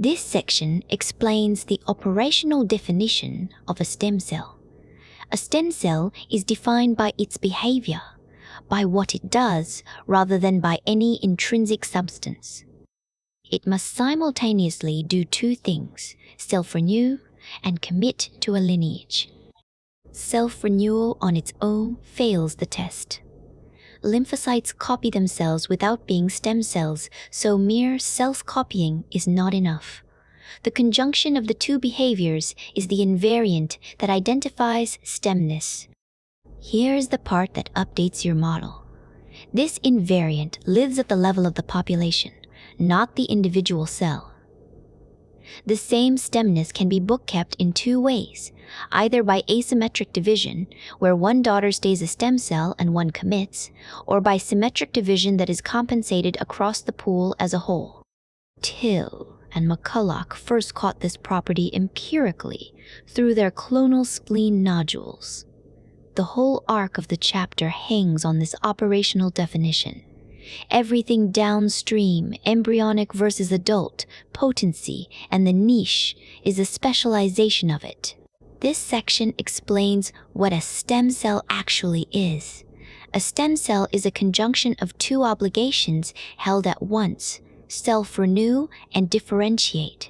This section explains the operational definition of a stem cell. A stem cell is defined by its behavior, by what it does rather than by any intrinsic substance. It must simultaneously do two things: self-renew and commit to a lineage. Self-renewal on its own fails the test. Lymphocytes copy themselves without being stem cells, so mere self-copying is not enough. The conjunction of the two behaviors is the invariant that identifies stemness. Here's the part that updates your model. This invariant lives at the level of the population, not the individual cell. The same stemness can be bookkept in two ways, either by asymmetric division, where one daughter stays a stem cell and one commits, or by symmetric division that is compensated across the pool as a whole. Till and McCulloch first caught this property empirically through their clonal spleen nodules. The whole arc of the chapter hangs on this operational definition. Everything downstream, embryonic versus adult, potency, and the niche is a specialization of it. This section explains what a stem cell actually is. A stem cell is a conjunction of two obligations held at once: self-renew and differentiate.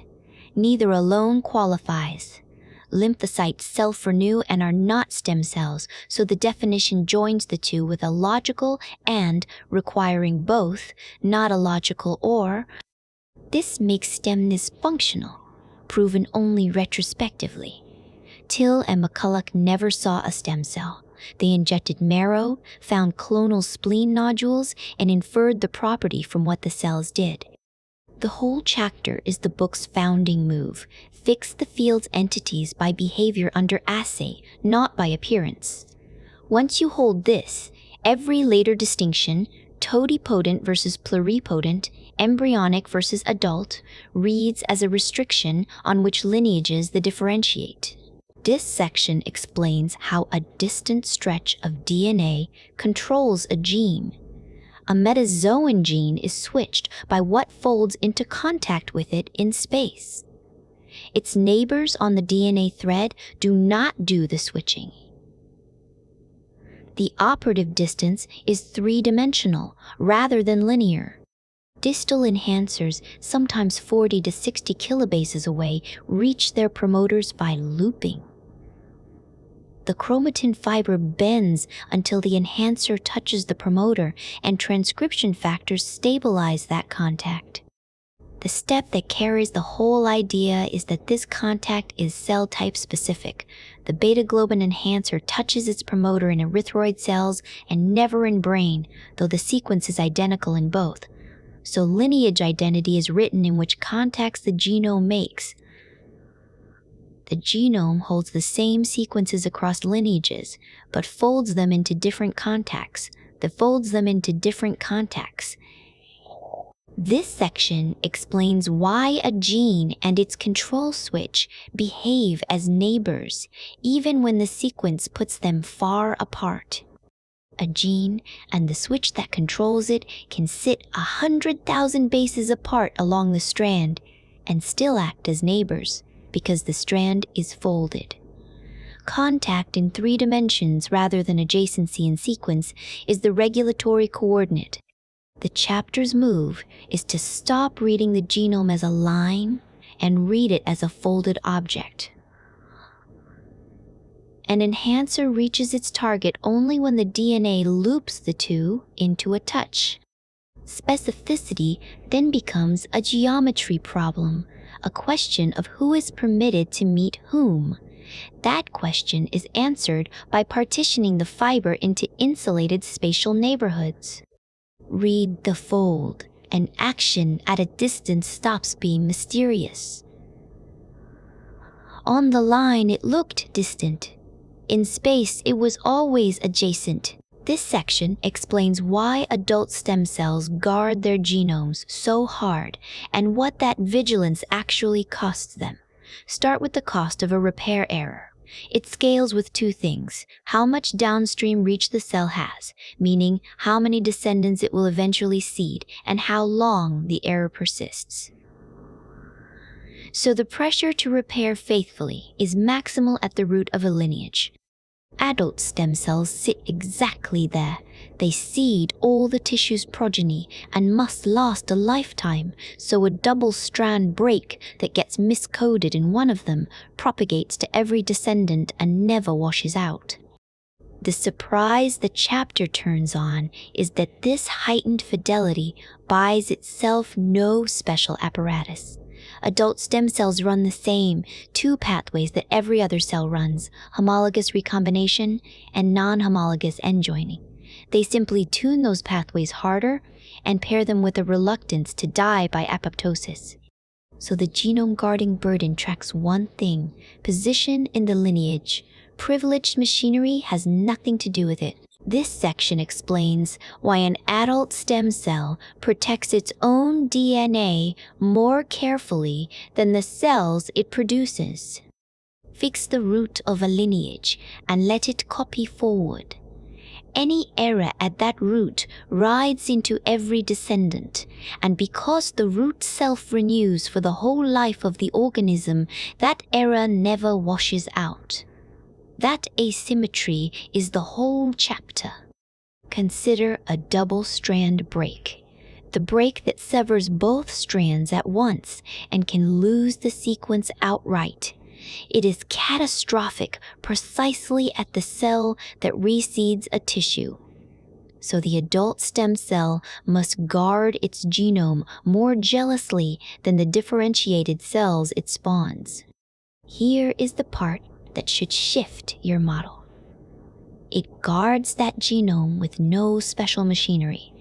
Neither alone qualifies. Lymphocytes self-renew and are not stem cells, so the definition joins the two with a logical and requiring both, not a logical or. This makes stemness functional, proven only retrospectively. Till and McCulloch never saw a stem cell. They injected marrow, found clonal spleen nodules, and inferred the property from what the cells did. The whole chapter is the book's founding move: fix the field's entities by behavior under assay, not by appearance. Once you hold this, every later distinction, totipotent versus pluripotent, embryonic versus adult, reads as a restriction on which lineages they differentiate. This section explains how a distant stretch of DNA controls a gene. A metazoan gene is switched by what folds into contact with it in space. Its neighbors on the DNA thread do not do the switching. The operative distance is three-dimensional rather than linear. Distal enhancers, sometimes 40 to 60 kilobases away, reach their promoters by looping. The chromatin fiber bends until the enhancer touches the promoter, and transcription factors stabilize that contact. The step that carries the whole idea is that this contact is cell type specific. The beta-globin enhancer touches its promoter in erythroid cells and never in brain, though the sequence is identical in both. So lineage identity is written in which contacts the genome makes. The genome holds the same sequences across lineages, but folds them into different contacts, This section explains why a gene and its control switch behave as neighbors, even when the sequence puts them far apart. A gene and the switch that controls it can sit 100,000 bases apart along the strand and still act as neighbors, because the strand is folded. Contact in 3 dimensions rather than adjacency in sequence is the regulatory coordinate. The chapter's move is to stop reading the genome as a line and read it as a folded object. An enhancer reaches its target only when the DNA loops the two into a touch. Specificity then becomes a geometry problem, a question of who is permitted to meet whom. That question is answered by partitioning the fiber into insulated spatial neighborhoods. Read the fold, and action at a distance stops being mysterious. On the line, it looked distant. In space, it was always adjacent. This section explains why adult stem cells guard their genomes so hard and what that vigilance actually costs them. Start with the cost of a repair error. It scales with 2 things: how much downstream reach the cell has, meaning how many descendants it will eventually seed, and how long the error persists. So the pressure to repair faithfully is maximal at the root of a lineage. Adult stem cells sit exactly there. They seed all the tissue's progeny and must last a lifetime, so a double-strand break that gets miscoded in one of them propagates to every descendant and never washes out. The surprise the chapter turns on is that this heightened fidelity buys itself no special apparatus. Adult stem cells run the same two pathways that every other cell runs: homologous recombination and non-homologous end joining. They simply tune those pathways harder and pair them with a reluctance to die by apoptosis. So the genome guarding burden tracks one thing: position in the lineage. Privileged machinery has nothing to do with it. This section explains why an adult stem cell protects its own DNA more carefully than the cells it produces. Fix the root of a lineage and let it copy forward. Any error at that root rides into every descendant, and because the root self-renews for the whole life of the organism, that error never washes out. That asymmetry is the whole chapter. Consider a double-strand break, the break that severs both strands at once and can lose the sequence outright. It is catastrophic precisely at the cell that reseeds a tissue. So the adult stem cell must guard its genome more jealously than the differentiated cells it spawns. Here is the part that should shift your model. It guards that genome with no special machinery.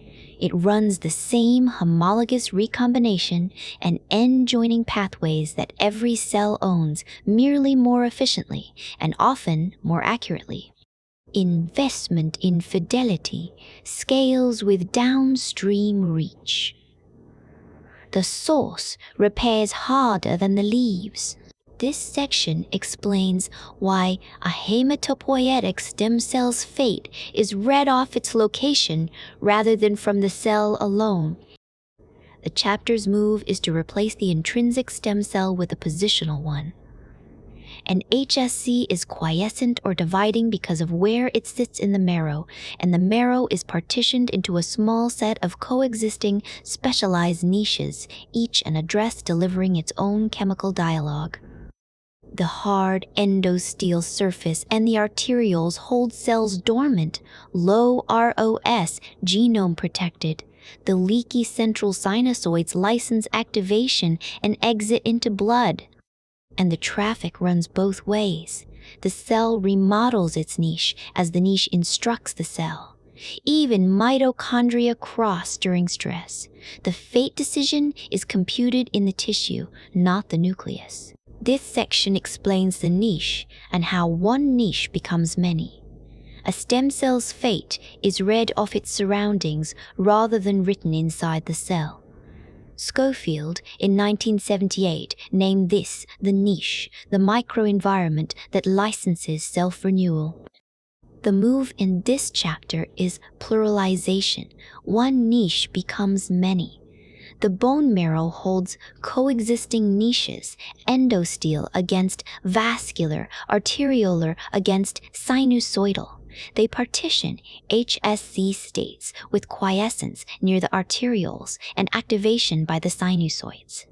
It runs the same homologous recombination and end joining pathways that every cell owns, merely more efficiently and often more accurately. Investment in fidelity scales with downstream reach. The source repairs harder than the leaves. This section explains why a hematopoietic stem cell's fate is read off its location rather than from the cell alone. The chapter's move is to replace the intrinsic stem cell with a positional one. An HSC is quiescent or dividing because of where it sits in the marrow, and the marrow is partitioned into a small set of coexisting specialized niches, each an address delivering its own chemical dialogue. The hard endostele surface and the arterioles hold cells dormant, low ROS, genome protected. The leaky central sinusoids license activation and exit into blood. And the traffic runs both ways. The cell remodels its niche as the niche instructs the cell. Even mitochondria cross during stress. The fate decision is computed in the tissue, not the nucleus. This section explains the niche and how one niche becomes many. A stem cell's fate is read off its surroundings rather than written inside the cell. Schofield, in 1978, named this the niche, the microenvironment that licenses self-renewal. The move in this chapter is pluralization. One niche becomes many. The bone marrow holds coexisting niches, endostele against vascular, arteriolar against sinusoidal. They partition HSC states with quiescence near the arterioles and activation by the sinusoids.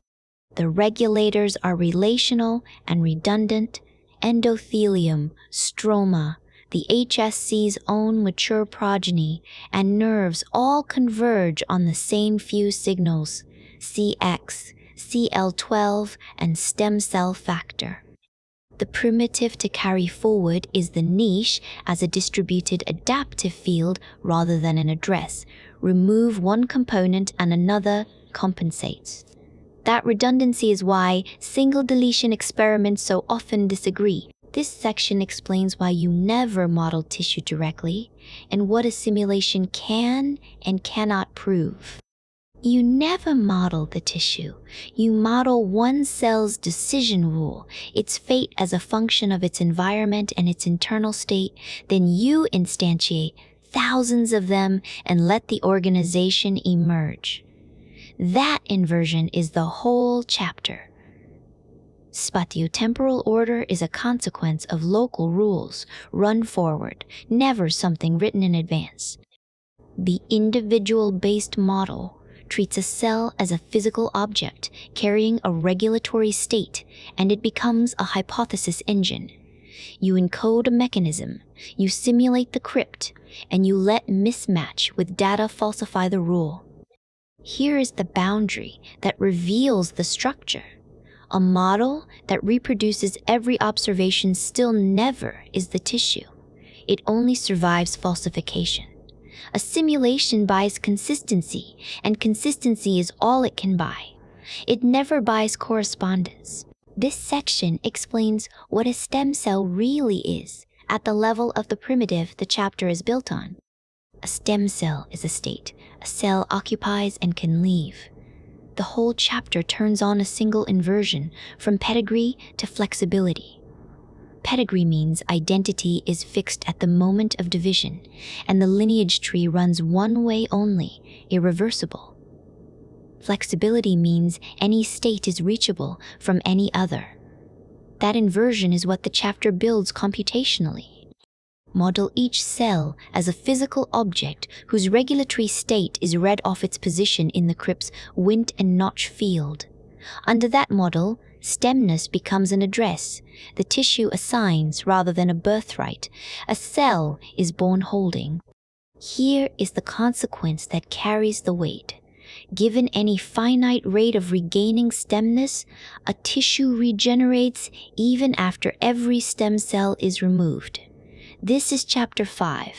The regulators are relational and redundant: endothelium, stroma, the HSC's own mature progeny, and nerves all converge on the same few signals: CX, CL12, and stem cell factor. The primitive to carry forward is the niche as a distributed adaptive field rather than an address. Remove one component and another compensates. That redundancy is why single deletion experiments so often disagree. This section explains why you never model tissue directly and what a simulation can and cannot prove. You never model the tissue. You model one cell's decision rule, its fate as a function of its environment and its internal state. Then you instantiate thousands of them and let the organization emerge. That inversion is the whole chapter. Spatiotemporal order is a consequence of local rules run forward, never something written in advance. The individual-based model treats a cell as a physical object carrying a regulatory state, and it becomes a hypothesis engine. You encode a mechanism, you simulate the crypt, and you let mismatch with data falsify the rule. Here is the boundary that reveals the structure. A model that reproduces every observation still never is the tissue. It only survives falsification. A simulation buys consistency, and consistency is all it can buy. It never buys correspondence. This section explains what a stem cell really is at the level of the primitive the chapter is built on. A stem cell is a state. A cell occupies and can leave. The whole chapter turns on a single inversion, from pedigree to flexibility. Pedigree means identity is fixed at the moment of division, and the lineage tree runs one way only, irreversible. Flexibility means any state is reachable from any other. That inversion is what the chapter builds computationally. Model each cell as a physical object whose regulatory state is read off its position in the crypt's wint and notch field. Under that model, stemness becomes an address. The tissue assigns rather than a birthright. A cell is born holding. Here is the consequence that carries the weight. Given any finite rate of regaining stemness, a tissue regenerates even after every stem cell is removed. This is Chapter 5.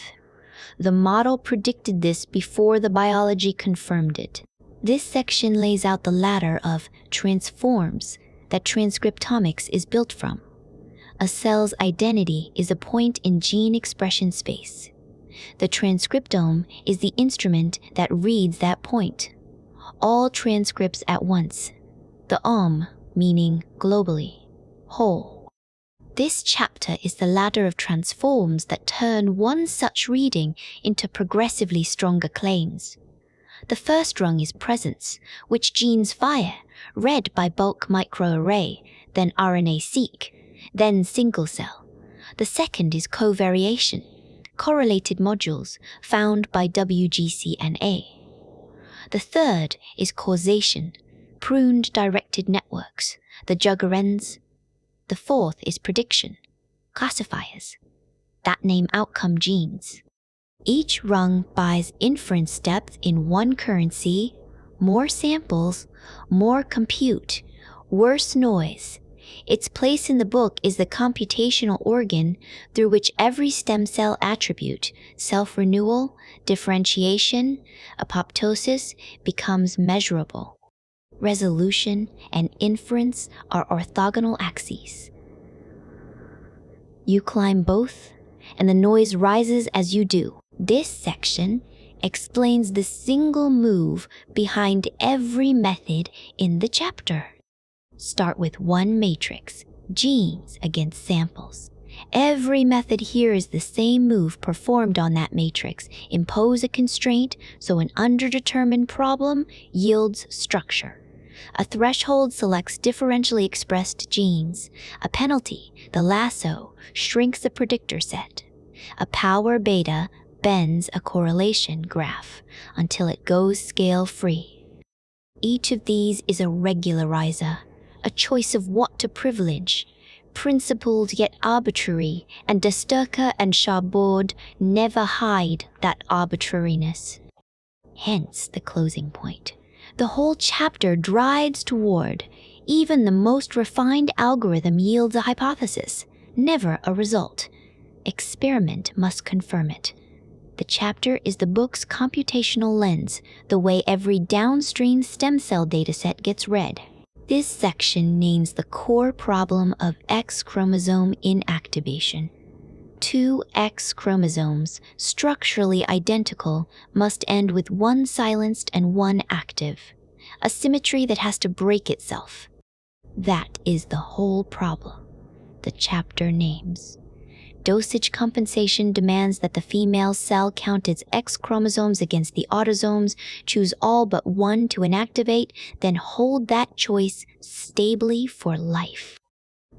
The model predicted this before the biology confirmed it. This section lays out the ladder of transforms that transcriptomics is built from. A cell's identity is a point in gene expression space. The transcriptome is the instrument that reads that point. All transcripts at once. The meaning globally, whole. This chapter is the ladder of transforms that turn one such reading into progressively stronger claims. The first rung is presence, which genes fire, read by bulk microarray, then RNA-seq, then single cell. The second is covariation, correlated modules found by WGC-NA. The third is causation, pruned directed networks, the jugerends. The fourth is prediction, classifiers, that name outcome genes. Each rung buys inference depth in one currency, more samples, more compute, worse noise. Its place in the book is the computational organ through which every stem cell attribute, self-renewal, differentiation, apoptosis, becomes measurable. Resolution and inference are orthogonal axes. You climb both, and the noise rises as you do. This section explains the single move behind every method in the chapter. Start with one matrix, genes against samples. Every method here is the same move performed on that matrix. Impose a constraint so an underdetermined problem yields structure. A threshold selects differentially expressed genes. A penalty, the lasso, shrinks a predictor set. A power beta bends a correlation graph until it goes scale-free. Each of these is a regularizer, a choice of what to privilege, principled yet arbitrary, and de Sturcker and Charbord never hide that arbitrariness. Hence the closing point. The whole chapter drives toward, even the most refined algorithm yields a hypothesis, never a result. Experiment must confirm it. The chapter is the book's computational lens, the way every downstream stem cell dataset gets read. This section names the core problem of X chromosome inactivation. Two X chromosomes, structurally identical, must end with one silenced and one active. A symmetry that has to break itself. That is the whole problem the chapter names. Dosage compensation demands that the female cell count its X chromosomes against the autosomes, choose all but one to inactivate, then hold that choice stably for life.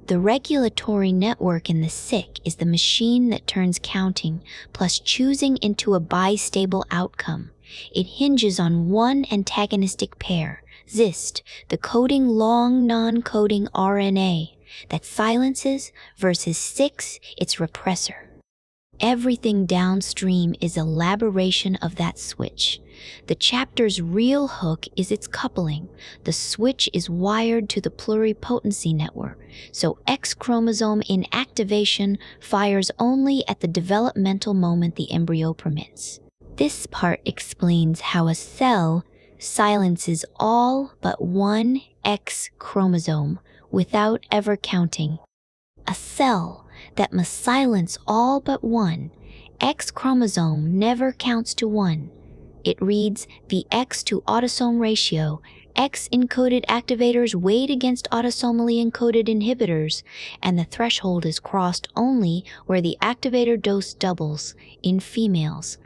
The regulatory network in the sick is the machine that turns counting plus choosing into a bistable outcome. It hinges on one antagonistic pair, ZIST, the coding long non-coding RNA, that silences versus 6, its repressor. Everything downstream is elaboration of that switch. The chapter's real hook is its coupling. The switch is wired to the pluripotency network, so X chromosome inactivation fires only at the developmental moment the embryo permits. This part explains how a cell silences all but one X chromosome without ever counting. A cell that must silence all but one X chromosome never counts to 1. It reads the X to autosome ratio. X-encoded activators weighed against autosomally encoded inhibitors, and the threshold is crossed only where the activator dose doubles in females.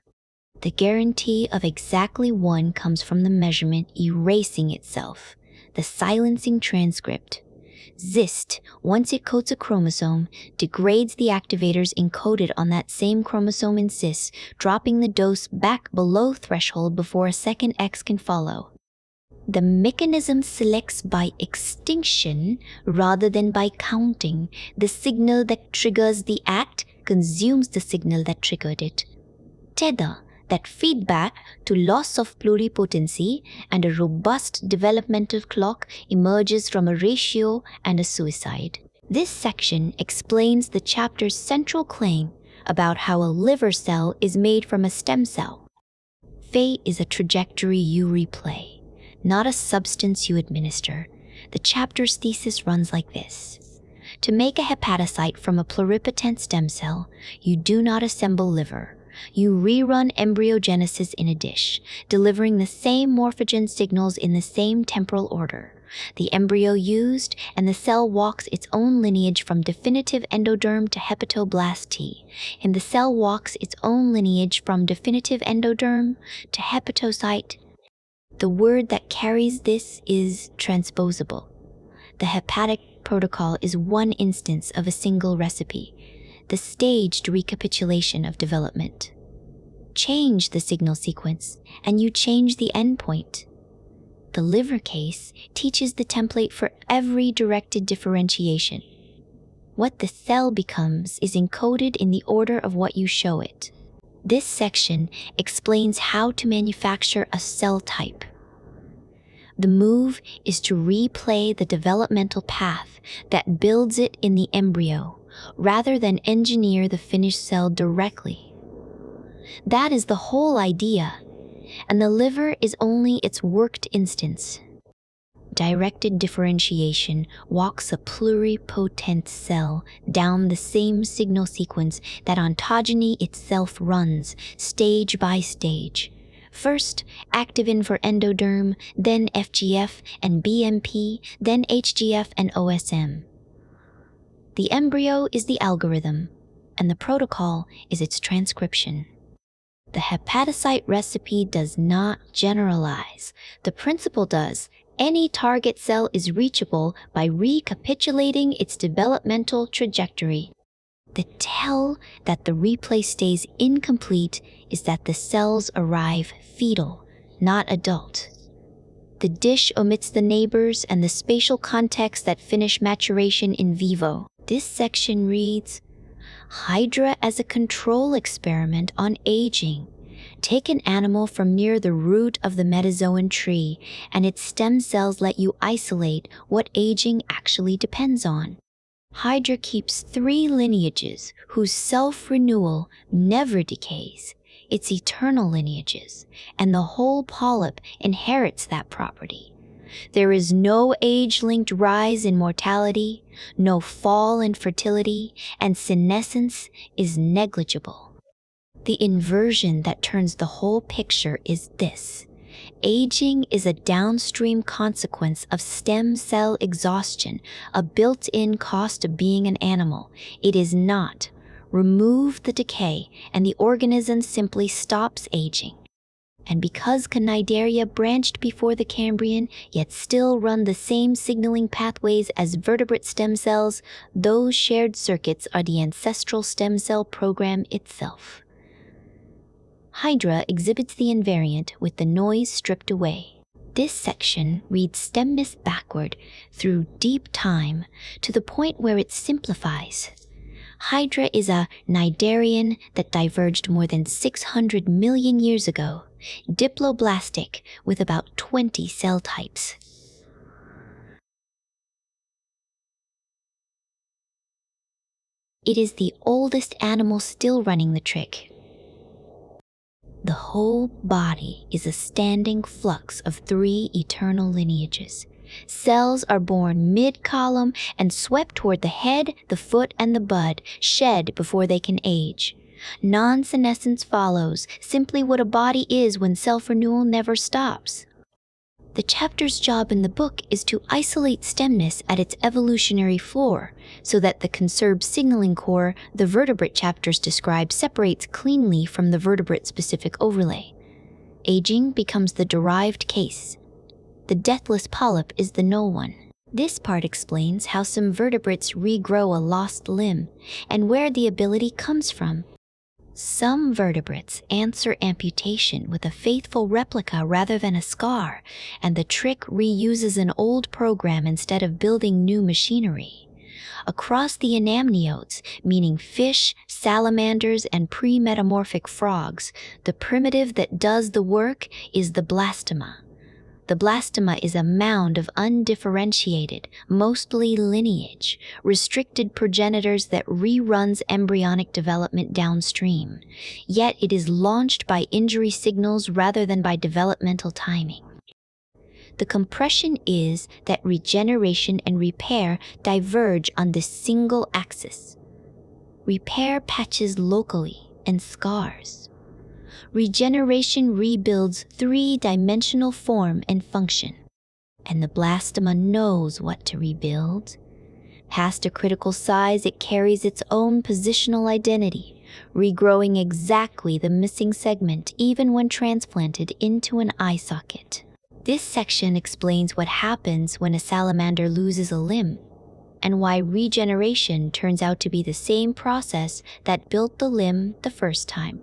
The guarantee of exactly 1 comes from the measurement erasing itself, the silencing transcript. ZIST, once it coats a chromosome, degrades the activators encoded on that same chromosome in cis, dropping the dose back below threshold before a second X can follow. The mechanism selects by extinction rather than by counting. The signal that triggers the act consumes the signal that triggered it. Tether that feedback to loss of pluripotency, and a robust developmental clock emerges from a ratio and a suicide. This section explains the chapter's central claim about how a liver cell is made from a stem cell. Fate is a trajectory you replay, not a substance you administer. The chapter's thesis runs like this. To make a hepatocyte from a pluripotent stem cell, you do not assemble liver. You rerun embryogenesis in a dish, delivering the same morphogen signals in the same temporal order. The embryo used, and the cell walks its own lineage from definitive endoderm to hepatoblast T, and the cell walks its own lineage from definitive endoderm to hepatocyte. The word that carries this is transposable. The hepatic protocol is one instance of a single recipe, the staged recapitulation of development. Change the signal sequence, and you change the endpoint. The liver case teaches the template for every directed differentiation. What the cell becomes is encoded in the order of what you show it. This section explains how to manufacture a cell type. The move is to replay the developmental path that builds it in the embryo, rather than engineer the finished cell directly. That is the whole idea, and the liver is only its worked instance. Directed differentiation walks a pluripotent cell down the same signal sequence that ontogeny itself runs, stage by stage. First, activin for endoderm, then FGF and BMP, then HGF and OSM. The embryo is the algorithm, and the protocol is its transcription. The hepatocyte recipe does not generalize. The principle does. Any target cell is reachable by recapitulating its developmental trajectory. The tell that the replay stays incomplete is that the cells arrive fetal, not adult. The dish omits the neighbors and the spatial context that finish maturation in vivo. This section reads, Hydra as a control experiment on aging. Take an animal from near the root of the metazoan tree, and its stem cells let you isolate what aging actually depends on. Hydra keeps 3 lineages whose self-renewal never decays. It's eternal lineages, and the whole polyp inherits that property. There is no age-linked rise in mortality, no fall in fertility, and senescence is negligible. The inversion that turns the whole picture is this. Aging is a downstream consequence of stem cell exhaustion, a built-in cost of being an animal. It is not. Remove the decay, and the organism simply stops aging. And because Cnidaria branched before the Cambrian, yet still run the same signaling pathways as vertebrate stem cells, those shared circuits are the ancestral stem cell program itself. Hydra exhibits the invariant with the noise stripped away. This section reads stemness backward through deep time to the point where it simplifies. Hydra is a cnidarian that diverged more than 600 million years ago, diploblastic with about 20 cell types. It is the oldest animal still running the trick. The whole body is a standing flux of 3 eternal lineages. Cells are born mid-column and swept toward the head, the foot, and the bud, shed before they can age. Non-senescence follows, simply what a body is when self-renewal never stops. The chapter's job in the book is to isolate stemness at its evolutionary floor, so that the conserved signaling core the vertebrate chapters describe separates cleanly from the vertebrate-specific overlay. Aging becomes the derived case. The deathless polyp is the null one. This part explains how some vertebrates regrow a lost limb, and where the ability comes from. Some vertebrates answer amputation with a faithful replica rather than a scar, and the trick reuses an old program instead of building new machinery. Across the anamniotes, meaning fish, salamanders, and pre-metamorphic frogs, the primitive that does the work is the blastema. The blastema is a mound of undifferentiated, mostly lineage, restricted progenitors that reruns embryonic development downstream. Yet it is launched by injury signals rather than by developmental timing. The compression is that regeneration and repair diverge on this single axis. Repair patches locally and scars. Regeneration rebuilds 3-dimensional form and function, and the blastema knows what to rebuild. Past a critical size, it carries its own positional identity, regrowing exactly the missing segment even when transplanted into an eye socket. This section explains what happens when a salamander loses a limb, and why regeneration turns out to be the same process that built the limb the first time.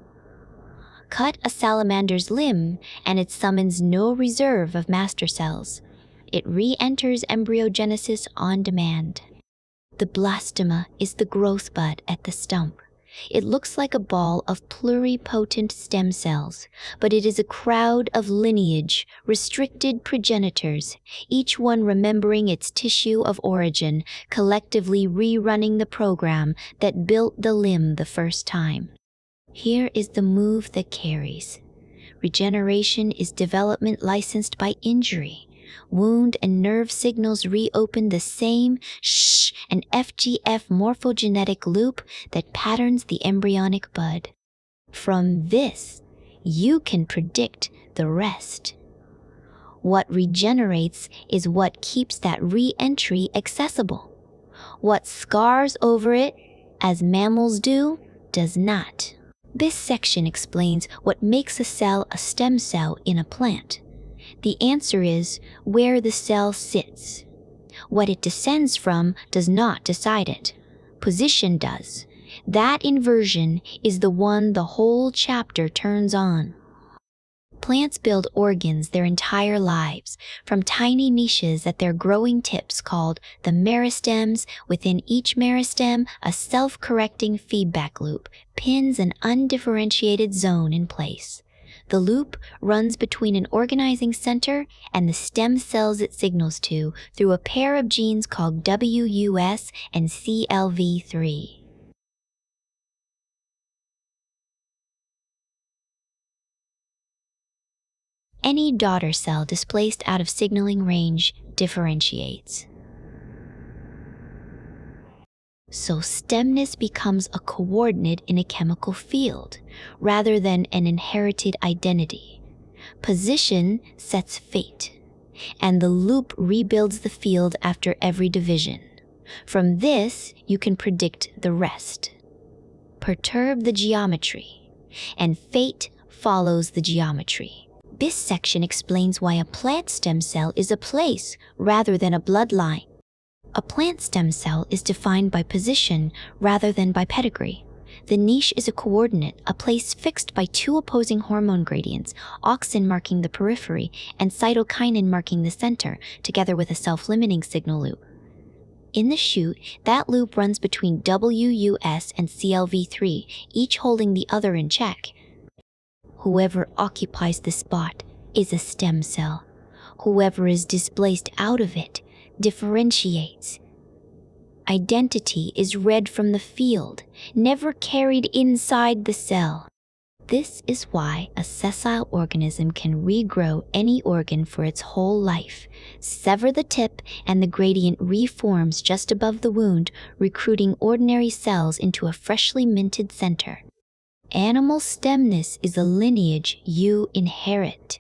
Cut a salamander's limb, and it summons no reserve of master cells. It re-enters embryogenesis on demand. The blastema is the growth bud at the stump. It looks like a ball of pluripotent stem cells, but it is a crowd of lineage, restricted progenitors, each one remembering its tissue of origin, collectively rerunning the program that built the limb the first time. Here is the move that carries. Regeneration is development licensed by injury. Wound and nerve signals reopen the same SH and FGF morphogenetic loop that patterns the embryonic bud. From this, you can predict the rest. What regenerates is what keeps that re-entry accessible. What scars over it, as mammals do, does not. This section explains what makes a cell a stem cell in a plant. The answer is where the cell sits. What it descends from does not decide it. Position does. That inversion is the one the whole chapter turns on. Plants build organs their entire lives, from tiny niches at their growing tips called the meristems. Within each meristem, a self-correcting feedback loop pins an undifferentiated zone in place. The loop runs between an organizing center and the stem cells it signals to through a pair of genes called WUS and CLV3. Any daughter cell displaced out of signaling range differentiates. So stemness becomes a coordinate in a chemical field, rather than an inherited identity. Position sets fate, and the loop rebuilds the field after every division. From this, you can predict the rest. Perturb the geometry, and fate follows the geometry. This section explains why a plant stem cell is a place rather than a bloodline. A plant stem cell is defined by position rather than by pedigree. The niche is a coordinate, a place fixed by two opposing hormone gradients, auxin marking the periphery and cytokinin marking the center, together with a self-limiting signal loop. In the shoot, that loop runs between WUS and CLV3, each holding the other in check. Whoever occupies the spot is a stem cell. Whoever is displaced out of it differentiates. Identity is read from the field, never carried inside the cell. This is why a sessile organism can regrow any organ for its whole life, sever the tip, and the gradient reforms just above the wound, recruiting ordinary cells into a freshly minted center. Animal stemness is a lineage you inherit.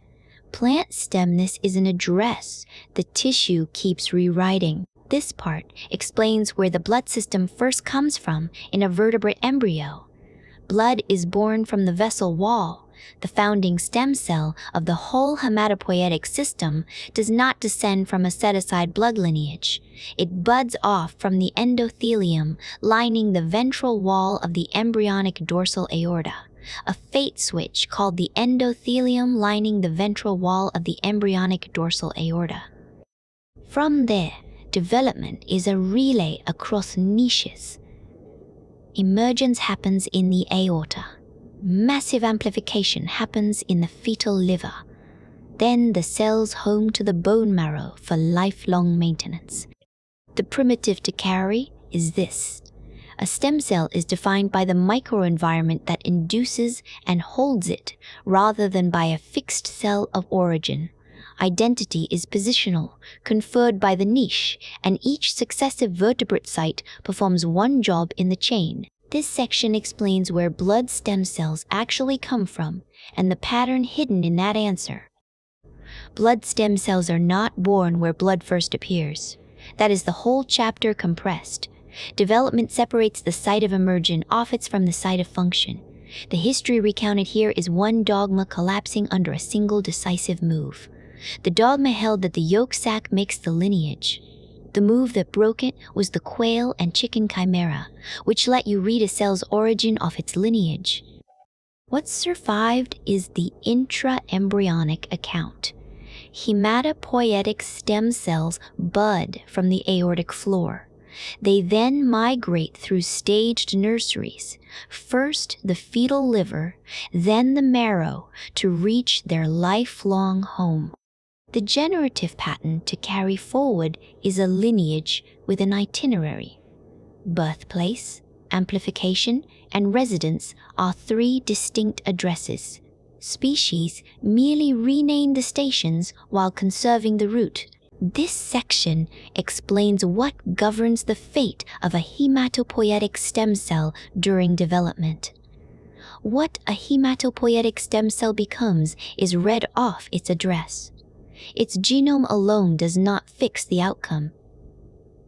Plant stemness is an address the tissue keeps rewriting. This part explains where the blood system first comes from in a vertebrate embryo. Blood is born from the vessel wall. The founding stem cell of the whole hematopoietic system does not descend from a set-aside blood lineage. It buds off from the endothelium lining the ventral wall of the embryonic dorsal aorta, a fate switch called the endothelium lining the ventral wall of the embryonic dorsal aorta. From there, development is a relay across niches. Emergence happens in the aorta. Massive amplification happens in the fetal liver. Then the cells home to the bone marrow for lifelong maintenance. The primitive to carry is this. A stem cell is defined by the microenvironment that induces and holds it, rather than by a fixed cell of origin. Identity is positional, conferred by the niche, and each successive vertebrate site performs one job in the chain. This section explains where blood stem cells actually come from and the pattern hidden in that answer. Blood stem cells are not born where blood first appears. That is the whole chapter compressed. Development separates the site of emergence off from the site of function. The history recounted here is one dogma collapsing under a single decisive move. The dogma held that the yolk sac makes the lineage. The move that broke it was the quail and chicken chimera, which let you read a cell's origin off its lineage. What survived is the intraembryonic account. Hematopoietic stem cells bud from the aortic floor. They then migrate through staged nurseries, first the fetal liver, then the marrow, to reach their lifelong home. The generative pattern to carry forward is a lineage with an itinerary. Birthplace, amplification, and residence are three distinct addresses. Species merely rename the stations while conserving the route. This section explains what governs the fate of a hematopoietic stem cell during development. What a hematopoietic stem cell becomes is read off its address. Its genome alone does not fix the outcome.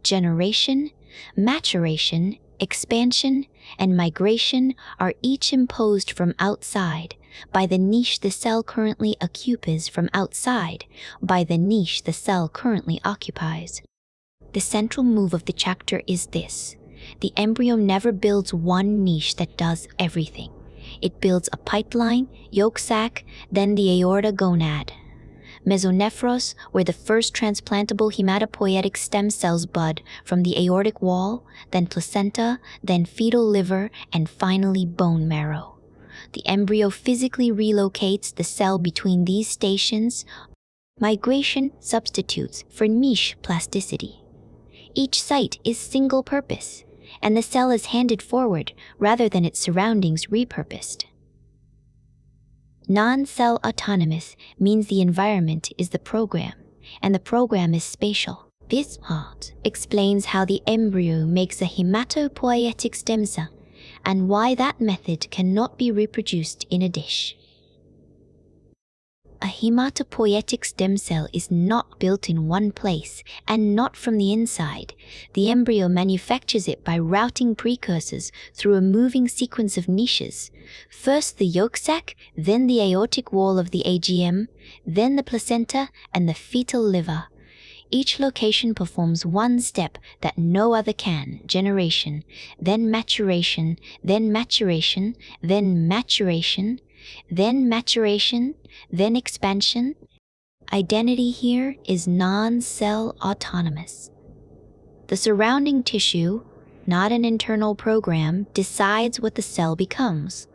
Generation, maturation, expansion, and migration are each imposed from outside, by the niche the cell currently occupies from outside, by the niche the cell currently occupies. The central move of the chapter is this. The embryo never builds one niche that does everything. It builds a pipeline, yolk sac, then the aorta gonad. Mesonephros, where the first transplantable hematopoietic stem cells bud from the aortic wall, then placenta, then fetal liver, and finally bone marrow. The embryo physically relocates the cell between these stations. Migration substitutes for niche plasticity. Each site is single purpose, and the cell is handed forward rather than its surroundings repurposed. Non-cell autonomous means the environment is the program, and the program is spatial. This part explains how the embryo makes a hematopoietic stem cell, and why that method cannot be reproduced in a dish. A hematopoietic stem cell is not built in one place and not from the inside. The embryo manufactures it by routing precursors through a moving sequence of niches. First the yolk sac, then the aortic wall of the AGM, then the placenta and the fetal liver. Each location performs one step that no other can: generation, then maturation, then maturation, then maturation, then maturation, then expansion. Identity here is non-cell autonomous. The surrounding tissue, not an internal program, decides what the cell becomes.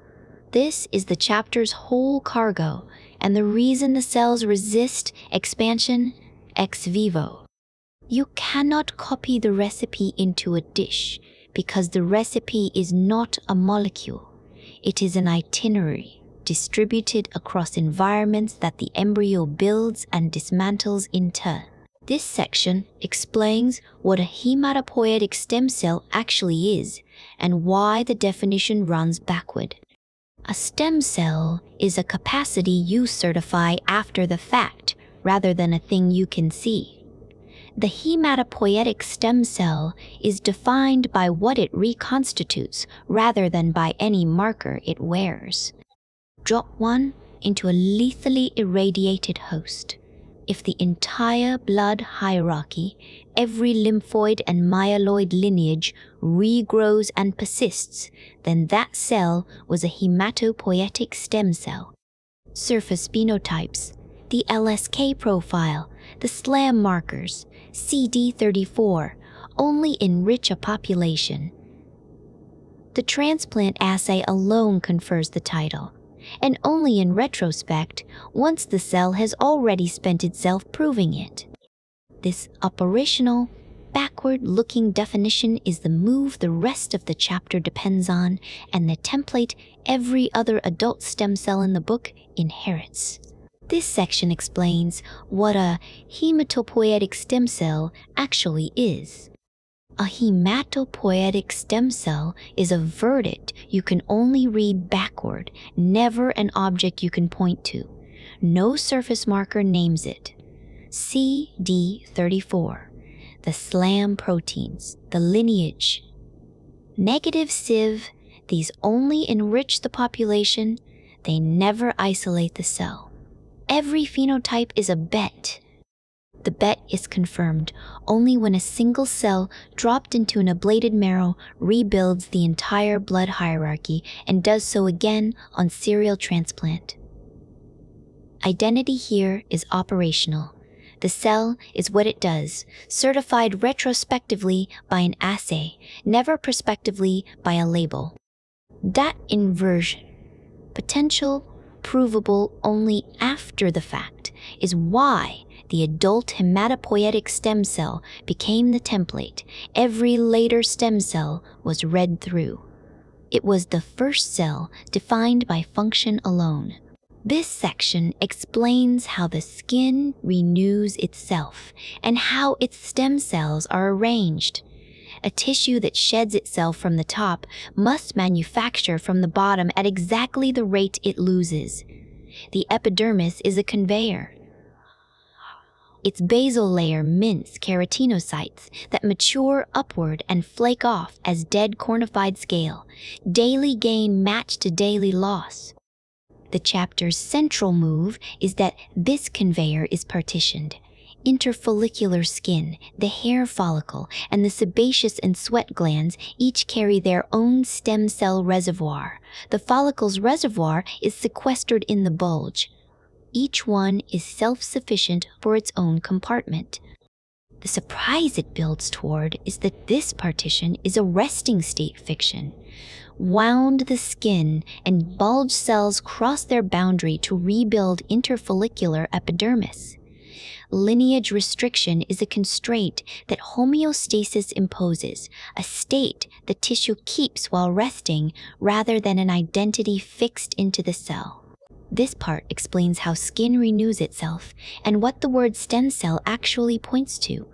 This is the chapter's whole cargo, and the reason the cells resist expansion ex vivo. You cannot copy the recipe into a dish because the recipe is not a molecule. It is an itinerary distributed across environments that the embryo builds and dismantles in turn. This section explains what a hematopoietic stem cell actually is and why the definition runs backward. A stem cell is a capacity you certify after the fact rather than a thing you can see. The hematopoietic stem cell is defined by what it reconstitutes rather than by any marker it wears. Drop one into a lethally irradiated host. If the entire blood hierarchy, every lymphoid and myeloid lineage regrows and persists, then that cell was a hematopoietic stem cell. Surface phenotypes, the LSK profile, the SLAM markers, CD34, only enrich a population. The transplant assay alone confers the title, and only in retrospect, once the cell has already spent itself proving it. This operational, backward-looking definition is the move the rest of the chapter depends on, and the template every other adult stem cell in the book inherits. This section explains what a hematopoietic stem cell actually is. A hematopoietic stem cell is a verdict you can only read backward, never an object you can point to. No surface marker names it. CD34, the SLAM proteins, the lineage. Negative sieve, these only enrich the population, they never isolate the cell. Every phenotype is a bet. The bet is confirmed only when a single cell dropped into an ablated marrow rebuilds the entire blood hierarchy and does so again on serial transplant. Identity here is operational. The cell is what it does, certified retrospectively by an assay, never prospectively by a label. That inversion, potential, provable only after the fact, is why the adult hematopoietic stem cell became the template every later stem cell was read through. It was the first cell defined by function alone. This section explains how the skin renews itself and how its stem cells are arranged. A tissue that sheds itself from the top must manufacture from the bottom at exactly the rate it loses. The epidermis is a conveyor. Its basal layer mints keratinocytes that mature upward and flake off as dead cornified scale, daily gain matched to daily loss. The chapter's central move is that this conveyor is partitioned. Interfollicular skin, the hair follicle, and the sebaceous and sweat glands each carry their own stem cell reservoir. The follicle's reservoir is sequestered in the bulge. Each one is self-sufficient for its own compartment. The surprise it builds toward is that this partition is a resting state fiction. Wound the skin and bulge cells cross their boundary to rebuild interfollicular epidermis. Lineage restriction is a constraint that homeostasis imposes, a state the tissue keeps while resting rather than an identity fixed into the cell. This part explains how skin renews itself and what the word stem cell actually points to.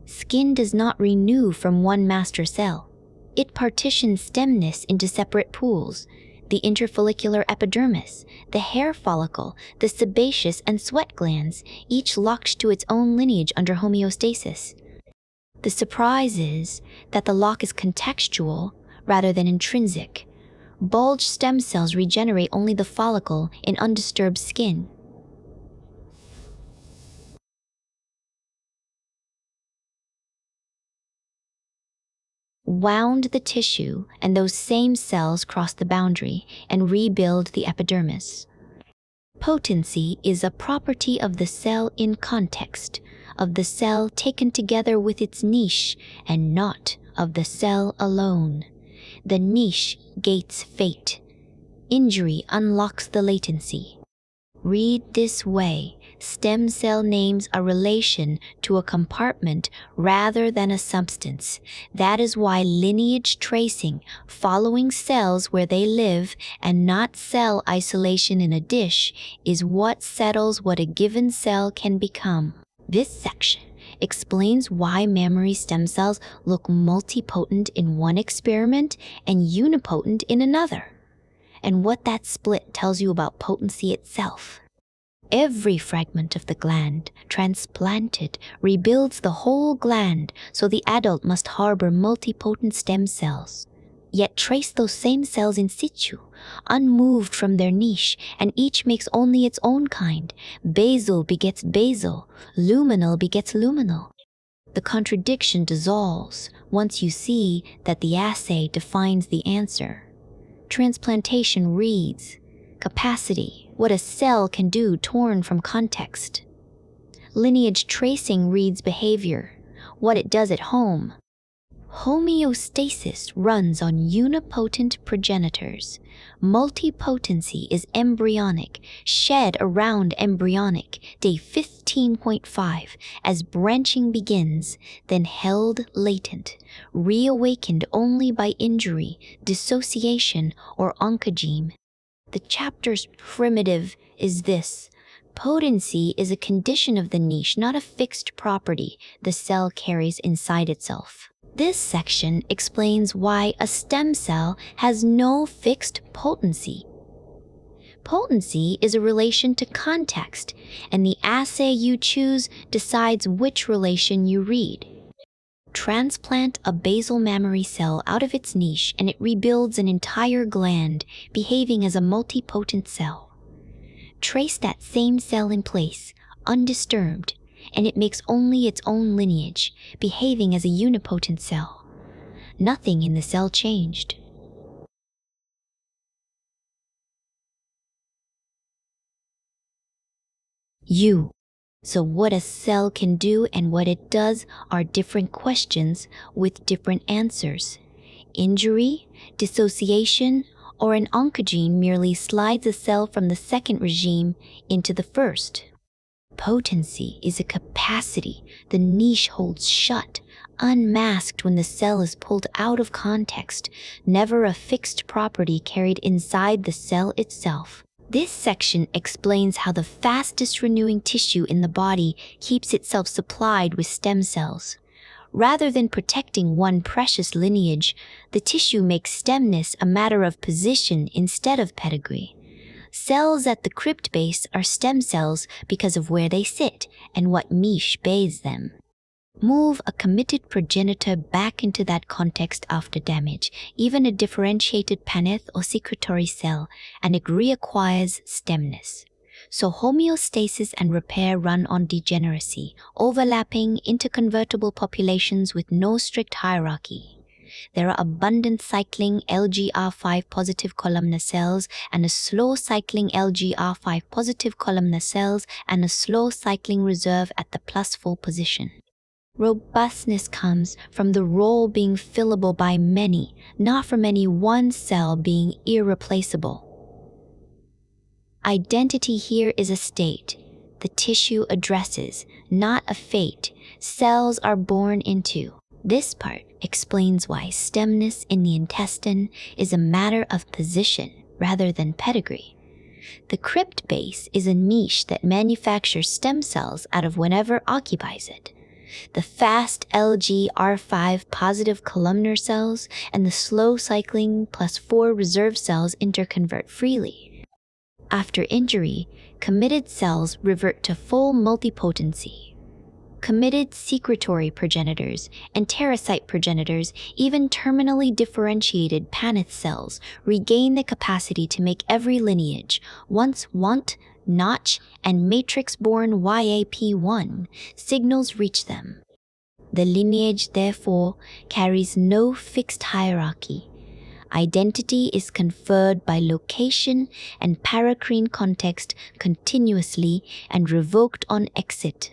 Skin does not renew from one master cell. It partitions stemness into separate pools. the interfollicular epidermis, the hair follicle, the sebaceous and sweat glands, each locked to its own lineage under homeostasis. The surprise is that the lock is contextual rather than intrinsic. Bulged stem cells regenerate only the follicle in undisturbed skin. Wound the tissue, and those same cells cross the boundary and rebuild the epidermis. Potency is a property of the cell in context, of the cell taken together with its niche, and not of the cell alone. The niche gates fate. Injury unlocks the latency. Read this way: stem cell names a relation to a compartment rather than a substance. That is why lineage tracing, following cells where they live and not cell isolation in a dish, is what settles what a given cell can become. This section explains why mammary stem cells look multipotent in one experiment and unipotent in another, and what that split tells you about potency itself. Every fragment of the gland transplanted rebuilds the whole gland, so the adult must harbor multipotent stem cells. Yet trace those same cells in situ, unmoved from their niche, and each makes only its own kind. Basal begets basal, luminal begets luminal. The contradiction dissolves once you see that the assay defines the answer. Transplantation reads capacity, what a cell can do torn from context. Lineage tracing reads behavior, what it does at home. Homeostasis runs on unipotent progenitors. Multipotency is embryonic, shed around embryonic, day 15.5, as branching begins, then held latent, reawakened only by injury, dissociation, or oncogene. The chapter's primitive is this: potency is a condition of the niche, not a fixed property the cell carries inside itself. This section explains why a stem cell has no fixed potency. Potency is a relation to context, and the assay you choose decides which relation you read. Transplant a basal mammary cell out of its niche and it rebuilds an entire gland, behaving as a multipotent cell. Trace that same cell in place, undisturbed, and it makes only its own lineage, behaving as a unipotent cell. Nothing in the cell changed. So what a cell can do and what it does are different questions with different answers. Injury, dissociation, or an oncogene merely slides a cell from the second regime into the first. Potency is a capacity the niche holds shut, unmasked when the cell is pulled out of context, never a fixed property carried inside the cell itself. This section explains how the fastest renewing tissue in the body keeps itself supplied with stem cells. Rather than protecting one precious lineage, the tissue makes stemness a matter of position instead of pedigree. Cells at the crypt base are stem cells because of where they sit and what niche bathes them. Move a committed progenitor back into that context after damage, even a differentiated paneth or secretory cell, and it reacquires stemness. So homeostasis and repair run on degeneracy, overlapping interconvertible populations with no strict hierarchy. There are abundant cycling LGR5 positive columnar cells and a slow cycling LGR5 positive columnar cells and a slow cycling reserve at the +4 position. Robustness comes from the role being fillable by many, not from any one cell being irreplaceable. Identity here is a state. The tissue addresses, not a fate, cells are born into. This part explains why stemness in the intestine is a matter of position rather than pedigree. The crypt base is a niche that manufactures stem cells out of whatever occupies it. The fast LGR5 positive columnar cells and the slow cycling +4 reserve cells interconvert freely. After injury, committed cells revert to full multipotency. Committed secretory progenitors, enterocyte progenitors, even terminally differentiated Paneth cells regain the capacity to make every lineage, once want, notch, and matrix-born YAP1 signals reach them. The lineage, therefore, carries no fixed hierarchy. Identity is conferred by location and paracrine context continuously and revoked on exit.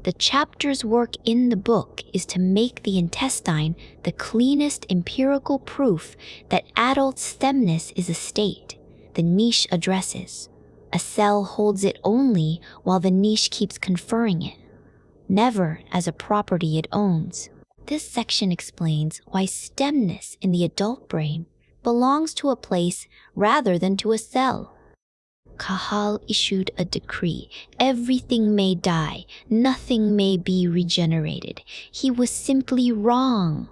The chapter's work in the book is to make the intestine the cleanest empirical proof that adult stemness is a state the niche addresses. A cell holds it only while the niche keeps conferring it, never as a property it owns. This section explains why stemness in the adult brain belongs to a place rather than to a cell. Cajal issued a decree. Everything may die, nothing may be regenerated. He was simply wrong.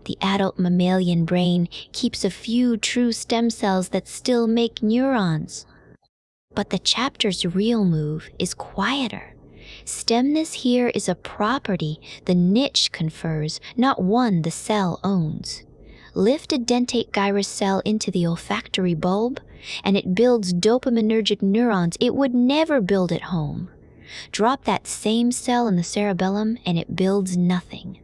The adult mammalian brain keeps a few true stem cells that still make neurons. But the chapter's real move is quieter. Stemness here is a property the niche confers, not one the cell owns. Lift a dentate gyrus cell into the olfactory bulb, and it builds dopaminergic neurons it would never build at home. Drop that same cell in the cerebellum, and it builds nothing.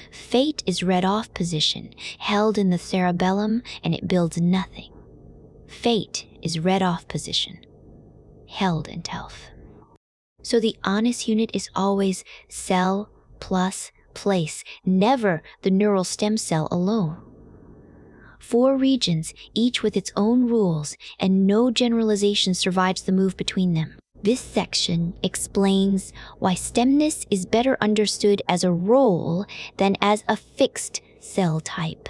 Fate is read-off position, held in the cerebellum, and it builds nothing. Fate is read-off position, held in TELF. So the honest unit is always cell plus place, never the neural stem cell alone. 4 regions, each with its own rules, and no generalization survives the move between them. This section explains why stemness is better understood as a role than as a fixed cell type.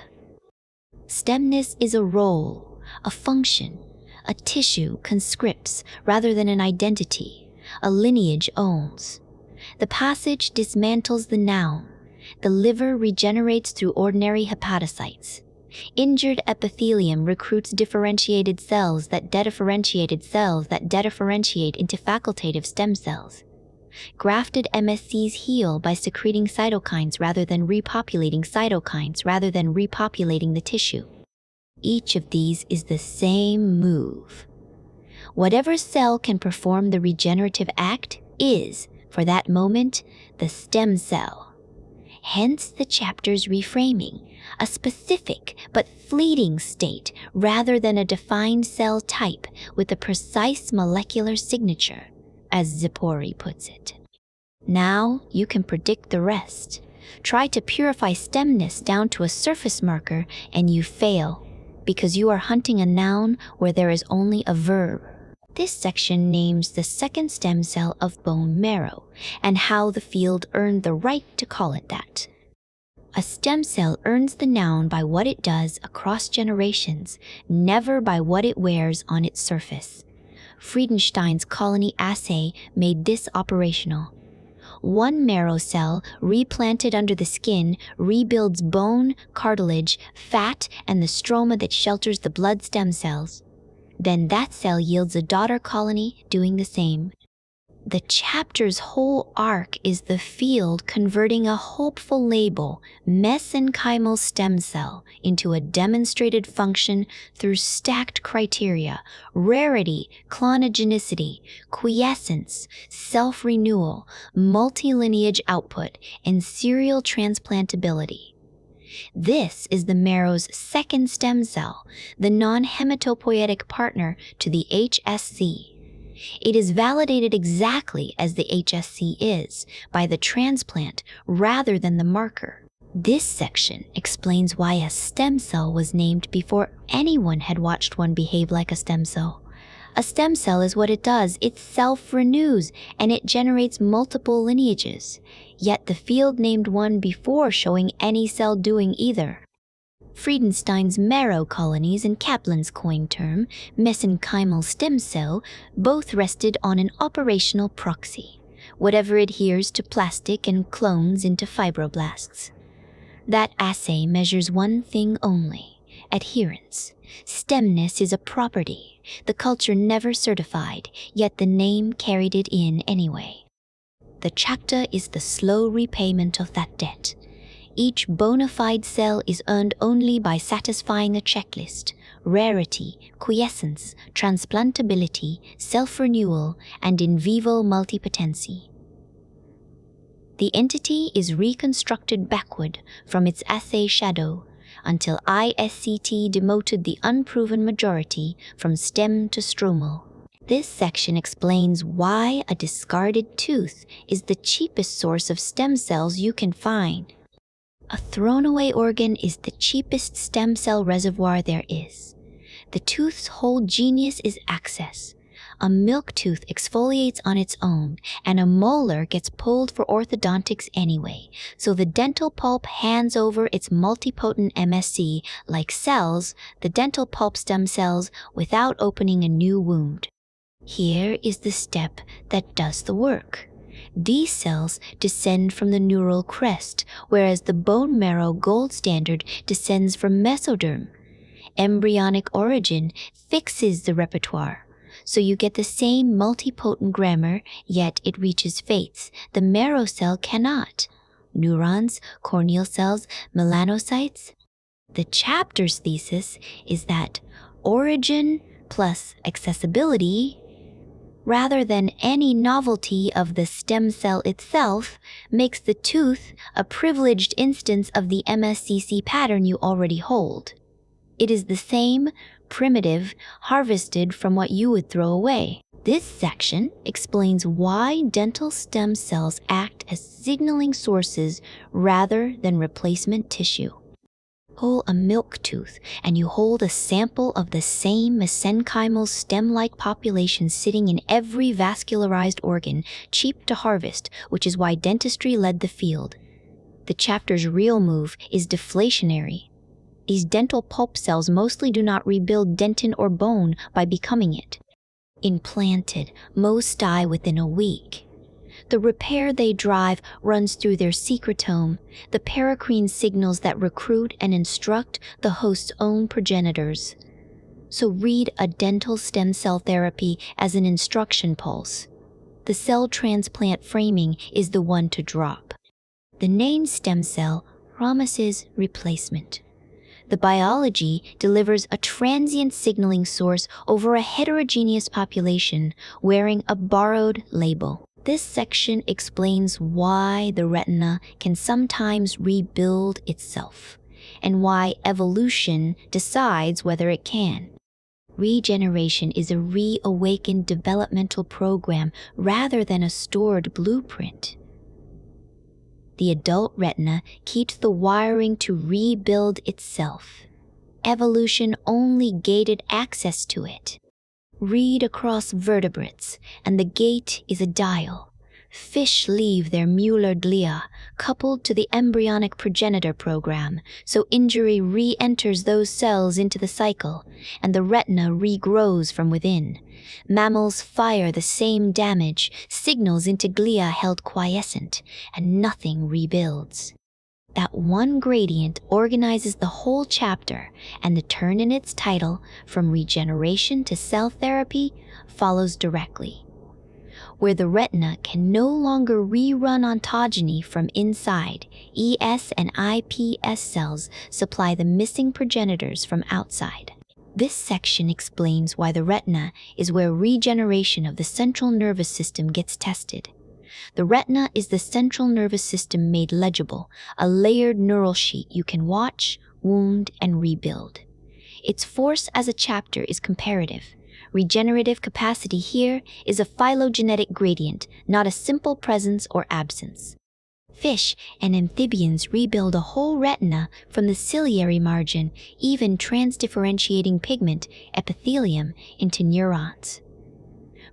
Stemness is a role, a function, a tissue conscripts rather than an identity, a lineage owns. The passage dismantles the noun. The liver regenerates through ordinary hepatocytes. Injured epithelium recruits differentiated cells that dedifferentiate into facultative stem cells. Grafted MSCs heal by secreting cytokines rather than repopulating the tissue. Each of these is the same move. Whatever cell can perform the regenerative act is, for that moment, the stem cell. Hence the chapter's reframing, a specific but fleeting state rather than a defined cell type with a precise molecular signature, as Zipori puts it. Now you can predict the rest. Try to purify stemness down to a surface marker and you fail, because you are hunting a noun where there is only a verb. This section names the second stem cell of bone marrow and how the field earned the right to call it that. A stem cell earns the noun by what it does across generations, never by what it wears on its surface. Friedenstein's colony assay made this operational. One marrow cell, replanted under the skin, rebuilds bone, cartilage, fat, and the stroma that shelters the blood stem cells. Then that cell yields a daughter colony doing the same. The chapter's whole arc is the field converting a hopeful label, mesenchymal stem cell, into a demonstrated function through stacked criteria: rarity, clonogenicity, quiescence, self-renewal, multilineage output, and serial transplantability. This is the marrow's second stem cell, the non-hematopoietic partner to the HSC. It is validated exactly as the HSC is, by the transplant rather than the marker. This section explains why a stem cell was named before anyone had watched one behave like a stem cell. A stem cell is what it does. It self-renews, and it generates multiple lineages. Yet the field named one before showing any cell doing either. Friedenstein's marrow colonies and Kaplan's coined term, mesenchymal stem cell, both rested on an operational proxy. whatever adheres to plastic and clones into fibroblasts. That assay measures one thing only: adherence. Stemness is a property the culture never certified, yet the name carried it in anyway. The chakta is the slow repayment of that debt. Each bona fide cell is earned only by satisfying a checklist: rarity, quiescence, transplantability, self-renewal, and in vivo multipotency. The entity is reconstructed backward from its assay shadow until ISCT demoted the unproven majority from stem to stromal. This section explains why a discarded tooth is the cheapest source of stem cells you can find. A thrown-away organ is the cheapest stem cell reservoir there is. The tooth's whole genius is access. A milk tooth exfoliates on its own, and a molar gets pulled for orthodontics anyway, so the dental pulp hands over its multipotent MSC like cells, the dental pulp stem cells, without opening a new wound. Here is the step that does the work. These cells descend from the neural crest, whereas the bone marrow gold standard descends from mesoderm. Embryonic origin fixes the repertoire, so you get the same multipotent grammar, yet it reaches fates the marrow cell cannot. Neurons, corneal cells, melanocytes. The chapter's thesis is that origin plus accessibility, rather than any novelty of the stem cell itself, makes the tooth a privileged instance of the MSCC pattern you already hold. It is the same, primitive, harvested from what you would throw away. This section explains why dental stem cells act as signaling sources rather than replacement tissue. Pull a milk tooth and you hold a sample of the same mesenchymal stem-like population sitting in every vascularized organ, cheap to harvest, which is why dentistry led the field. The chapter's real move is deflationary. These dental pulp cells mostly do not rebuild dentin or bone by becoming it. Implanted, most die within a week. The repair they drive runs through their secretome, the paracrine signals that recruit and instruct the host's own progenitors. So read a dental stem cell therapy as an instruction pulse. The cell transplant framing is the one to drop. The name stem cell promises replacement. The biology delivers a transient signaling source over a heterogeneous population wearing a borrowed label. This section explains why the retina can sometimes rebuild itself, and why evolution decides whether it can. Regeneration is a reawakened developmental program rather than a stored blueprint. The adult retina keeps the wiring to rebuild itself. Evolution only gated access to it. Read across vertebrates, and the gate is a dial. Fish leave their Mueller glia, coupled to the embryonic progenitor program, so injury re-enters those cells into the cycle, and the retina regrows from within. Mammals fire the same damage, signals into glia held quiescent, and nothing rebuilds. That one gradient organizes the whole chapter, and the turn in its title, from regeneration to cell therapy, follows directly. Where the retina can no longer rerun ontogeny from inside, ES and iPS cells supply the missing progenitors from outside. This section explains why the retina is where regeneration of the central nervous system gets tested. The retina is the central nervous system made legible, a layered neural sheet you can watch, wound, and rebuild. Its force as a chapter is comparative. Regenerative capacity here is a phylogenetic gradient, not a simple presence or absence. Fish and amphibians rebuild a whole retina from the ciliary margin, even transdifferentiating pigment, epithelium, into neurons.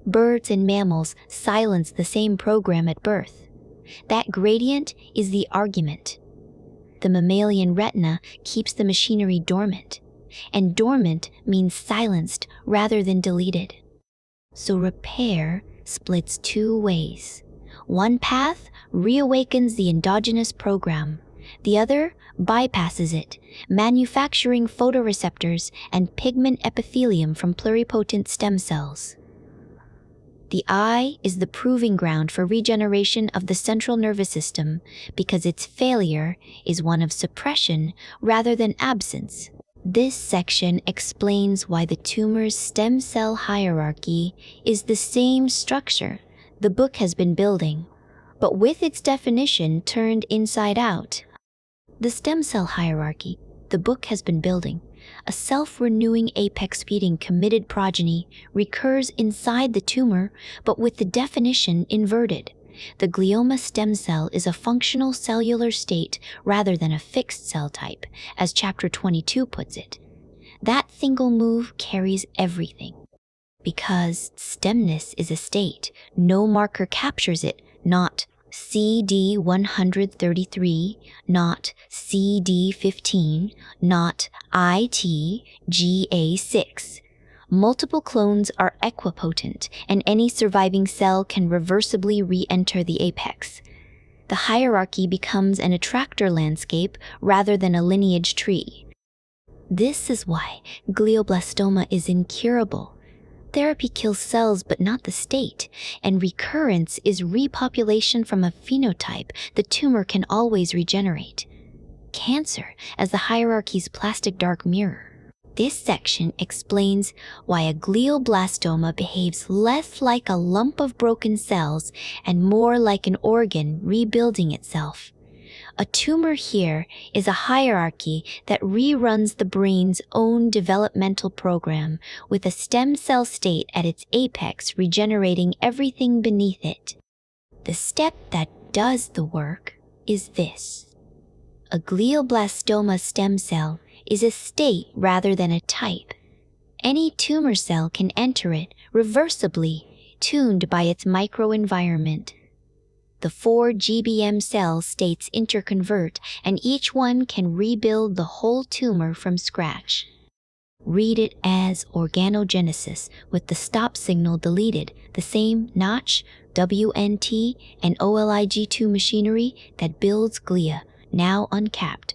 Birds and mammals silence the same program at birth. That gradient is the argument. The mammalian retina keeps the machinery dormant, and dormant means silenced rather than deleted. So repair splits two ways. One path reawakens the endogenous program. The other bypasses it, manufacturing photoreceptors and pigment epithelium from pluripotent stem cells. The eye is the proving ground for regeneration of the central nervous system because its failure is one of suppression rather than absence. This section explains why the tumor's stem cell hierarchy is the same structure the book has been building, but with its definition turned inside out. The stem cell hierarchy the book has been building, a self-renewing apex-feeding committed progeny, recurs inside the tumor, but with the definition inverted. The glioma stem cell is a functional cellular state rather than a fixed cell type, as Chapter 22 puts it. That single move carries everything. Because stemness is a state, no marker captures it, not CD133, not CD15, not ITGA6. Multiple clones are equipotent, and any surviving cell can reversibly re-enter the apex. The hierarchy becomes an attractor landscape rather than a lineage tree. This is why glioblastoma is incurable. Therapy kills cells but not the state, and recurrence is repopulation from a phenotype the tumor can always regenerate. Cancer as the hierarchy's plastic dark mirror. This section explains why a glioblastoma behaves less like a lump of broken cells and more like an organ rebuilding itself. A tumor here is a hierarchy that reruns the brain's own developmental program, with a stem cell state at its apex regenerating everything beneath it. The step that does the work is this. A glioblastoma stem cell is a state rather than a type. Any tumor cell can enter it reversibly, tuned by its microenvironment. The 4 GBM cell states interconvert, and each one can rebuild the whole tumor from scratch. Read it as organogenesis with the stop signal deleted, the same Notch, WNT, and OLIG2 machinery that builds glia, now uncapped.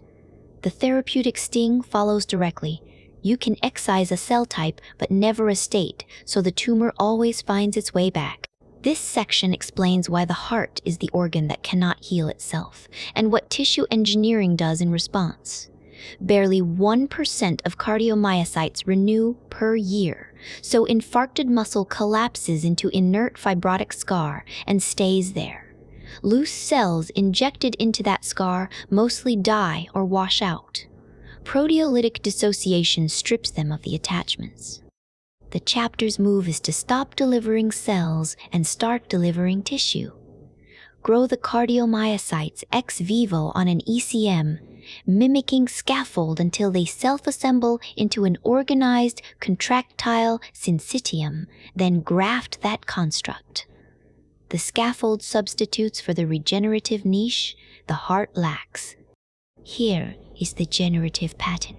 The therapeutic sting follows directly. You can excise a cell type but never a state, so the tumor always finds its way back. This section explains why the heart is the organ that cannot heal itself, and what tissue engineering does in response. Barely 1% of cardiomyocytes renew per year, so infarcted muscle collapses into inert fibrotic scar and stays there. Loose cells injected into that scar mostly die or wash out. Proteolytic dissociation strips them of the attachments. The chapter's move is to stop delivering cells and start delivering tissue. Grow the cardiomyocytes ex vivo on an ECM, mimicking scaffold until they self-assemble into an organized contractile syncytium, then graft that construct. The scaffold substitutes for the regenerative niche the heart lacks. Here is the generative pattern.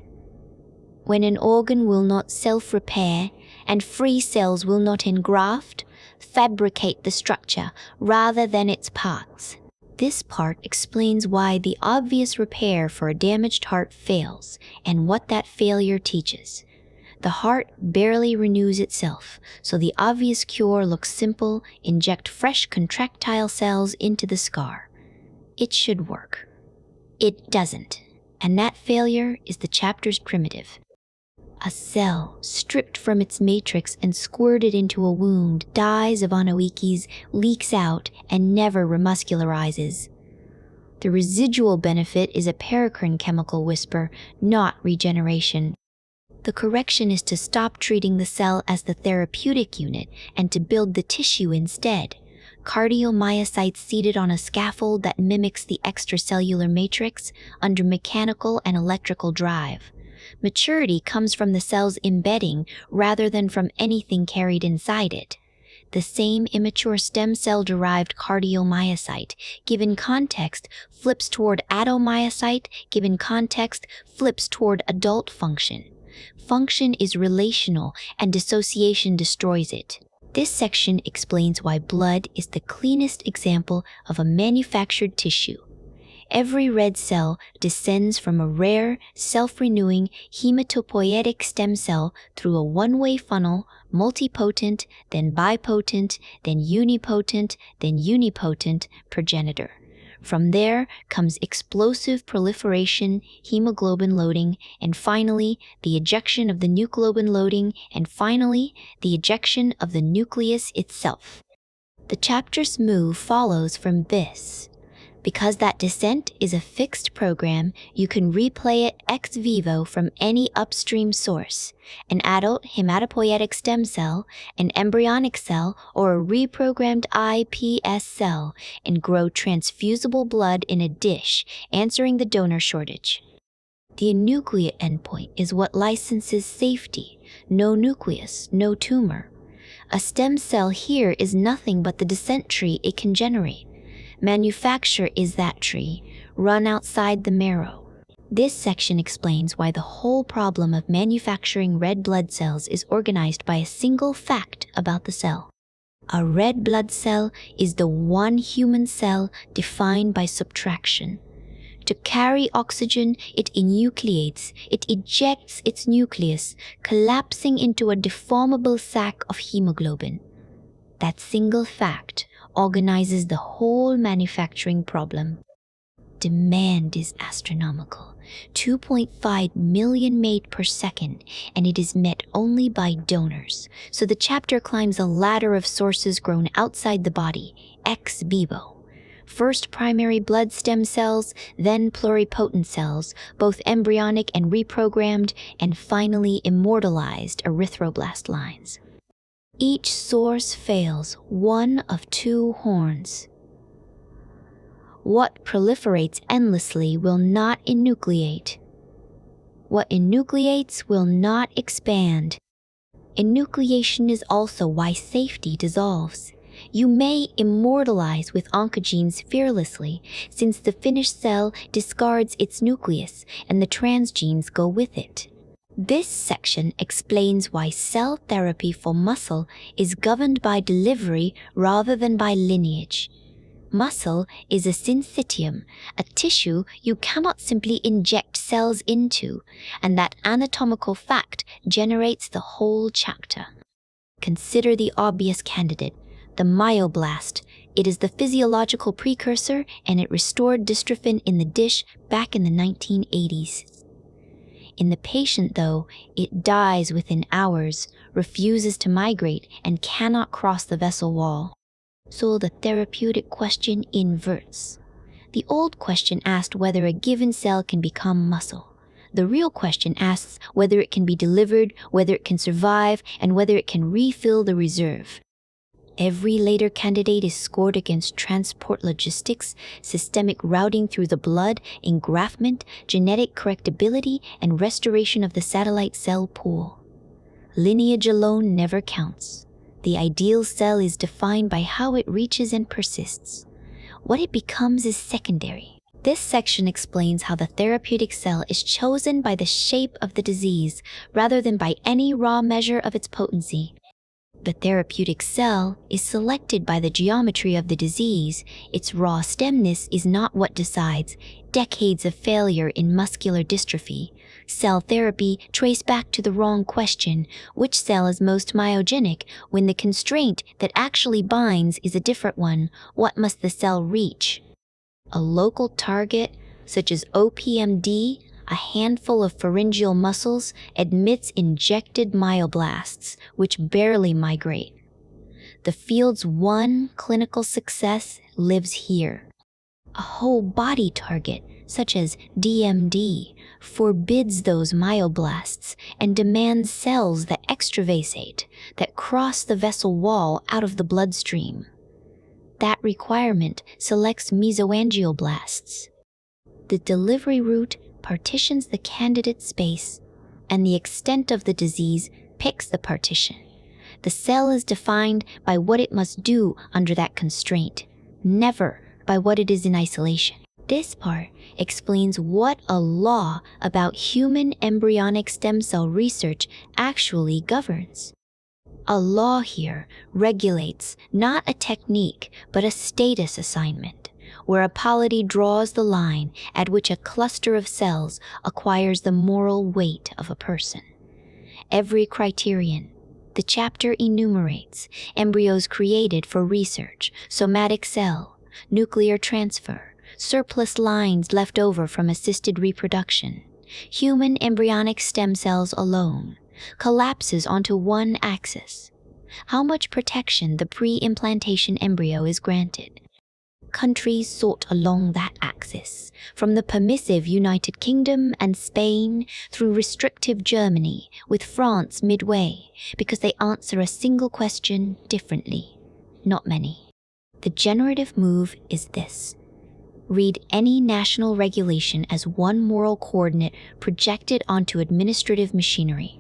When an organ will not self-repair and free cells will not engraft, fabricate the structure rather than its parts. This part explains why the obvious repair for a damaged heart fails and what that failure teaches. The heart barely renews itself, so the obvious cure looks simple: inject fresh contractile cells into the scar. It should work. It doesn't, and that failure is the chapter's primitive. A cell, stripped from its matrix and squirted into a wound, dies of anoikis, leaks out, and never remuscularizes. The residual benefit is a paracrine chemical whisper, not regeneration. The correction is to stop treating the cell as the therapeutic unit and to build the tissue instead. Cardiomyocytes seated on a scaffold that mimics the extracellular matrix under mechanical and electrical drive. Maturity comes from the cell's embedding rather than from anything carried inside it. The same immature stem cell-derived cardiomyocyte, given context, flips toward adomyocyte, given context, flips toward adult function. Function is relational, and dissociation destroys it. This section explains why blood is the cleanest example of a manufactured tissue. Every red cell descends from a rare, self-renewing hematopoietic stem cell through a one-way funnel, multipotent, then bipotent, then unipotent progenitor. From there comes explosive proliferation, hemoglobin loading, and finally, the ejection of the nucleoglobin loading, and finally, the ejection of the nucleus itself. The chapter's move follows from this. Because that descent is a fixed program, you can replay it ex vivo from any upstream source, an adult hematopoietic stem cell, an embryonic cell, or a reprogrammed iPS cell, and grow transfusible blood in a dish, answering the donor shortage. The enucleate endpoint is what licenses safety. No nucleus, no tumor. A stem cell here is nothing but the descent tree it can generate. Manufacture is that tree, run outside the marrow. This section explains why the whole problem of manufacturing red blood cells is organized by a single fact about the cell. A red blood cell is the one human cell defined by subtraction. To carry oxygen, it enucleates, it ejects its nucleus, collapsing into a deformable sac of hemoglobin. That single fact organizes the whole manufacturing problem. Demand is astronomical, 2.5 million made per second, and it is met only by donors. So the chapter climbs a ladder of sources grown outside the body, ex vivo. First primary blood stem cells, then pluripotent cells, both embryonic and reprogrammed, and finally immortalized erythroblast lines. Each source fails one of two horns. What proliferates endlessly will not enucleate. What enucleates will not expand. Enucleation is also why safety dissolves. You may immortalize with oncogenes fearlessly, since the finished cell discards its nucleus and the transgenes go with it. This section explains why cell therapy for muscle is governed by delivery rather than by lineage. Muscle is a syncytium, a tissue you cannot simply inject cells into, and that anatomical fact generates the whole chapter. Consider the obvious candidate, the myoblast. It is the physiological precursor, and it restored dystrophin in the dish back in the 1980s. In the patient, though, it dies within hours, refuses to migrate, and cannot cross the vessel wall. So the therapeutic question inverts. The old question asked whether a given cell can become muscle. The real question asks whether it can be delivered, whether it can survive, and whether it can refill the reserve. Every later candidate is scored against transport logistics, systemic routing through the blood, engraftment, genetic correctability, and restoration of the satellite cell pool. Lineage alone never counts. The ideal cell is defined by how it reaches and persists. What it becomes is secondary. This section explains how the therapeutic cell is chosen by the shape of the disease rather than by any raw measure of its potency. The therapeutic cell is selected by the geometry of the disease. Its raw stemness is not what decides. Decades of failure in muscular dystrophy. Cell therapy trace back to the wrong question, which cell is most myogenic, when the constraint that actually binds is a different one. What must the cell reach? A local target, such as OPMD, a handful of pharyngeal muscles, admits injected myoblasts, which barely migrate. The field's one clinical success lives here. A whole body target, such as DMD, forbids those myoblasts and demands cells that extravasate, that cross the vessel wall out of the bloodstream. That requirement selects mesoangioblasts. The delivery route partitions the candidate space, and the extent of the disease picks the partition. The cell is defined by what it must do under that constraint, never by what it is in isolation. This part explains what a law about human embryonic stem cell research actually governs. A law here regulates not a technique, but a status assignment, where a polity draws the line at which a cluster of cells acquires the moral weight of a person. Every criterion the chapter enumerates: embryos created for research, somatic cell, nuclear transfer, surplus lines left over from assisted reproduction, human embryonic stem cells alone, collapses onto one axis. How much protection the pre-implantation embryo is granted. Countries sort along that axis, from the permissive United Kingdom and Spain through restrictive Germany, with France midway, because they answer a single question differently. Not many. The generative move is this. Read any national regulation as one moral coordinate projected onto administrative machinery.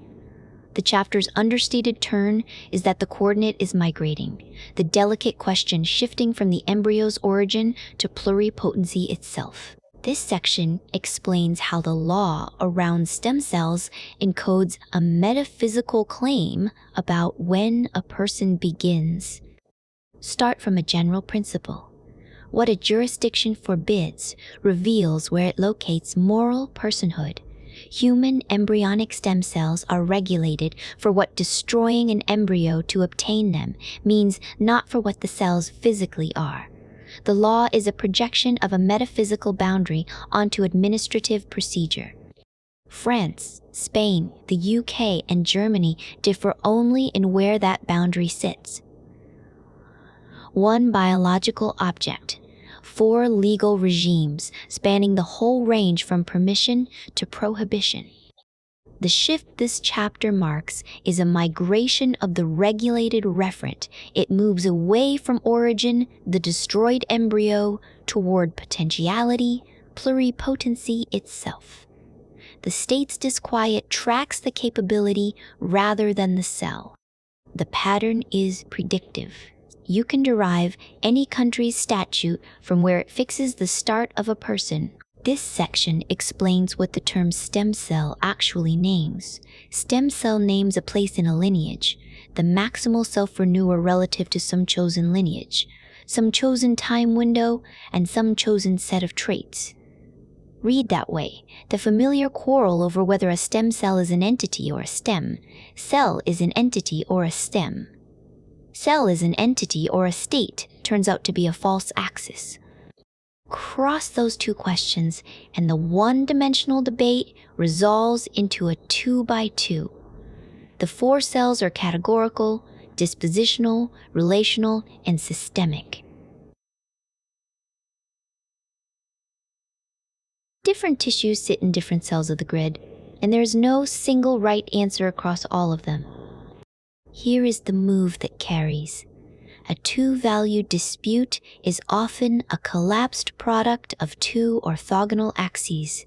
The chapter's understated turn is that the coordinate is migrating, the delicate question shifting from the embryo's origin to pluripotency itself. This section explains how the law around stem cells encodes a metaphysical claim about when a person begins. Start from a general principle. What a jurisdiction forbids reveals where it locates moral personhood. Human embryonic stem cells are regulated for what destroying an embryo to obtain them means, not for what the cells physically are. The law is a projection of a metaphysical boundary onto administrative procedure. France, Spain, the UK, and Germany differ only in where that boundary sits. One biological object. 4 legal regimes spanning the whole range from permission to prohibition. The shift this chapter marks is a migration of the regulated referent. It moves away from origin, the destroyed embryo, toward potentiality, pluripotency itself. The state's disquiet tracks the capability rather than the cell. The pattern is predictive. You can derive any country's statute from where it fixes the start of a person. This section explains what the term stem cell actually names. Stem cell names a place in a lineage, the maximal self-renewer relative to some chosen lineage, some chosen time window, and some chosen set of traits. Read that way. The familiar quarrel over whether a stem cell is an entity or a stem. Cell is an entity or a stem. Cell is an entity or a state turns out to be a false axis. Cross those two questions, and the one-dimensional debate resolves into a 2x2. The 4 cells are categorical, dispositional, relational, and systemic. Different tissues sit in different cells of the grid, and there is no single right answer across all of them. Here is the move that carries. A 2-valued dispute is often a collapsed product of 2 orthogonal axes.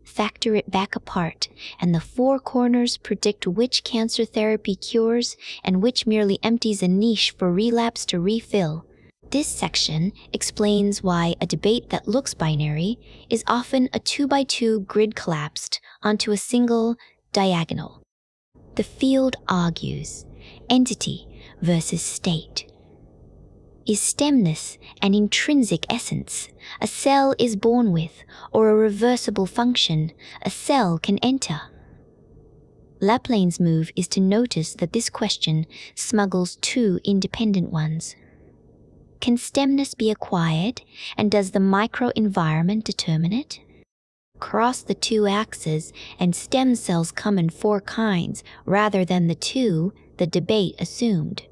Factor it back apart, and the 4 corners predict which cancer therapy cures and which merely empties a niche for relapse to refill. This section explains why a debate that looks binary is often a 2x2 grid collapsed onto a single diagonal. The field argues entity versus state. Is stemness an intrinsic essence a cell is born with, or a reversible function a cell can enter? Laplane's move is to notice that this question smuggles 2 independent ones. Can stemness be acquired, and does the microenvironment determine it? Cross the 2 axes, and stem cells come in 4 kinds rather than the 2 the debate assumed.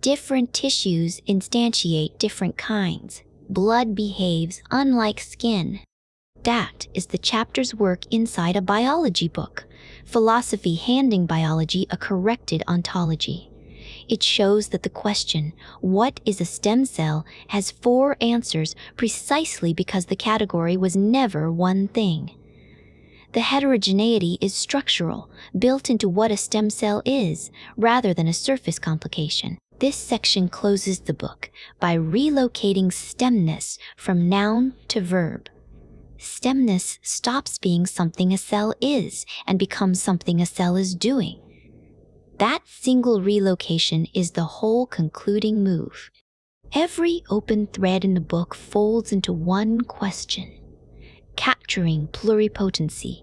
Different tissues instantiate different kinds. Blood behaves unlike skin. That is the chapter's work inside a biology book, philosophy handing biology a corrected ontology. It shows that the question, what is a stem cell, has 4 answers precisely because the category was never one thing. The heterogeneity is structural, built into what a stem cell is, rather than a surface complication. This section closes the book by relocating stemness from noun to verb. Stemness stops being something a cell is and becomes something a cell is doing. That single relocation is the whole concluding move. Every open thread in the book folds into one question: capturing pluripotency,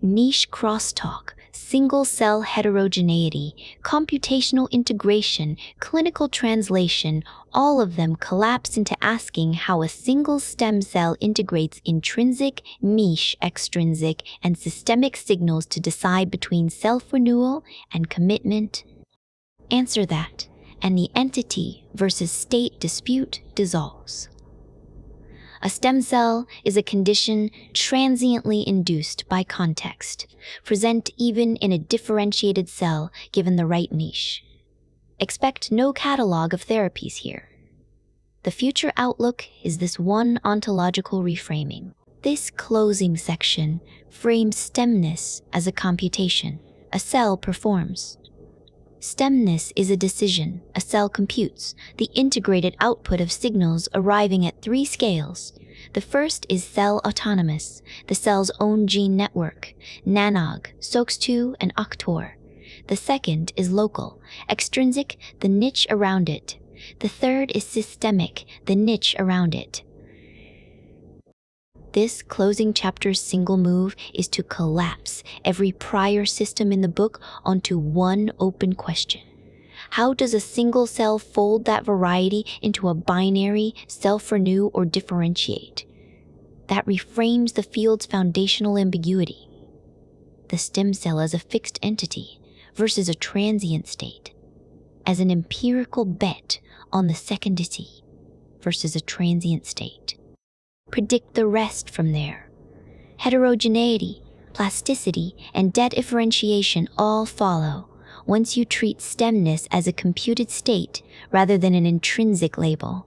niche crosstalk, single-cell heterogeneity, computational integration, clinical translation, all of them collapse into asking how a single stem cell integrates intrinsic, niche, extrinsic, and systemic signals to decide between self-renewal and commitment. Answer that, and the entity versus state dispute dissolves. A stem cell is a condition transiently induced by context, present even in a differentiated cell given the right niche. Expect no catalog of therapies here. The future outlook is this one ontological reframing. This closing section frames stemness as a computation a cell performs. Stemness is a decision a cell computes, the integrated output of signals arriving at three scales. The first is cell autonomous, the cell's own gene network, nanog, SOX2, and OCTOR. The second is local, extrinsic, the niche around it. The third is systemic, the niche around it. This closing chapter's single move is to collapse every prior system in the book onto one open question. How does a single cell fold that variety into a binary, self-renew, or differentiate? That reframes the field's foundational ambiguity. The stem cell as a fixed entity versus a transient state, as an empirical bet on the secondity versus a transient state. Predict the rest from there. Heterogeneity, plasticity, and dedifferentiation all follow once you treat stemness as a computed state rather than an intrinsic label.